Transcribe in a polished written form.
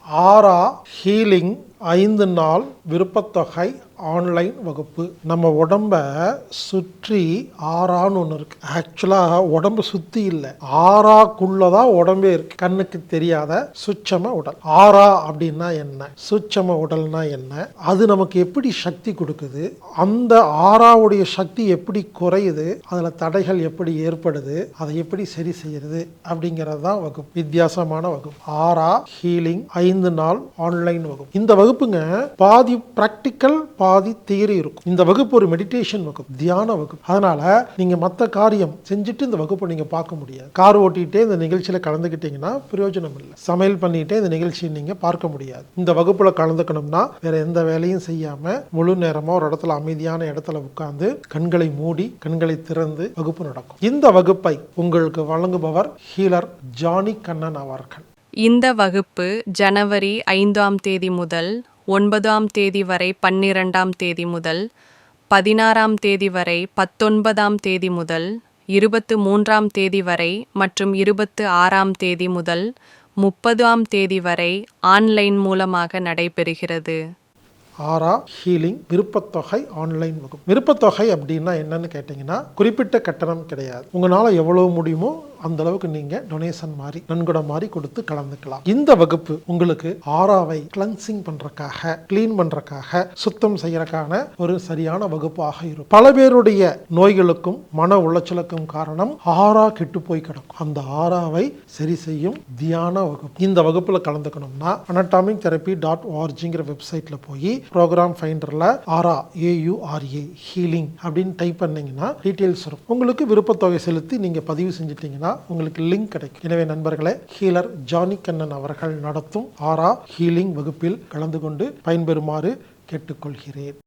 ஆரா ஹீலிங் 5 நாள் விருப்பத்தொகை ஆன்லைன் வகுப்பு. நம்ம உடம்ப சுற்றி ஆறான்னு ஒன்று இருக்கு. ஆக்சுவலாக உடம்பு சுற்றி இல்லை, ஆறாக்குள்ளதான் உடம்பே இருக்கு. கண்ணுக்கு தெரியாத சுட்சம உடல். ஆறா அப்படின்னா என்ன, சுட்சம உடல்னா என்ன, அது நமக்கு எப்படி சக்தி கொடுக்குது, அந்த ஆறாவுடைய சக்தி எப்படி குறையுது, அதில் தடைகள் எப்படி ஏற்படுது, அதை எப்படி சரி செய்யறது அப்படிங்கிறது தான் வகுப்பு. வித்தியாசமான வகுப்பு. ஆரா ஹீலிங் 5 நாள் ஆன்லைன் வகுப்பு. இந்த வகுப்புங்க பாதி பிராக்டிக்கல் பாதி தியரி இருக்கும். இந்த வகுப்பு ஒரு மெடிடேஷன் வகுப்பு, தியான வகுப்பு. அதனால நீங்க மற்ற காரியம் செஞ்சுட்டு இந்த வகுப்பை நீங்க பார்க்க முடியாது. கார் ஓட்டிகிட்டே இந்த நிகழ்ச்சியில கலந்துக்கிட்டீங்கன்னா பிரயோஜனம் இல்லை. சமையல் பண்ணிட்டே இந்த நிகழ்ச்சியை நீங்க பார்க்க முடியாது. இந்த வகுப்புல கலந்துக்கணும்னா வேற எந்த வேலையும் செய்யாம முழு நேரமா ஒரு இடத்துல அமைதியான இடத்துல உட்கார்ந்து கண்களை மூடி கண்களை திறந்து வகுப்பு நடக்கும். இந்த வகுப்பை உங்களுக்கு வழங்குபவர் ஹீலர் ஜானி கண்ணன் அவர்கள். இந்த வகுப்பு ஜனவரி 5ஆம் தேதி முதல் 9ஆம் தேதி வரை, 12ஆம் தேதி முதல் 16ஆம் தேதி வரை, 19ஆம் தேதி முதல் 23ஆம் தேதி வரை மற்றும் 26ஆம் தேதி முதல் 30ஆம் தேதி வரை ஆன்லைன் மூலமாக நடைபெறுகிறது. ஆரா ஹீலிங் விருப்பத்தொகை ஆன்லைன் வகுப்பு. விருப்பத்தொகை அப்படின்னா என்னன்னு கேட்டீங்கன்னா, குறிப்பிட்ட கட்டணம் கிடையாது. உங்களால் எவ்வளவு முடியுமோ அந்த அளவுக்கு நீங்க டொனேஷன் மாதிரி நன்கொடை மாதிரி கொடுத்து கலந்துக்கலாம். இந்த வகுப்பு உங்களுக்கு ஆராவை கிளன்சிங் பண்றதுக்காக, கிளீன் பண்றதுக்காக, சுத்தம் செய்யறதுக்கான ஒரு சரியான வகுப்பாக இருக்கும். பல பேருடைய நோய்களுக்கும் மன உளைச்சலுக்கும் காரணம் ஆரா கெட்டு போய் கிடக்கும். அந்த ஆராவை சரி செய்யும் தியான வகுப்பு. இந்த வகுப்புல கலந்துக்கணும்னா anatomictherapy.orgங்கிற வெப்சைட்ல போய் ப்ரோக்ராம் ஃபைண்டர்ல ஆரா AURA ஹீலிங் அப்படின்னு டைப் பண்ணீங்கன்னா டீடைல்ஸ் வரும். உங்களுக்கு விருப்பத்தொகை செலுத்தி நீங்க பதிவு செஞ்சிட்டீங்கன்னா உங்களுக்கு லிங்க் கிடைக்கும். எனவே நண்பர்களே, ஹீலர் ஜானி கண்ணன் அவர்கள் நடத்தும் ஆரா ஹீலிங் வகுப்பில் கலந்து கொண்டு பயன்பெறுமாறு கேட்டுக்கொள்கிறேன்.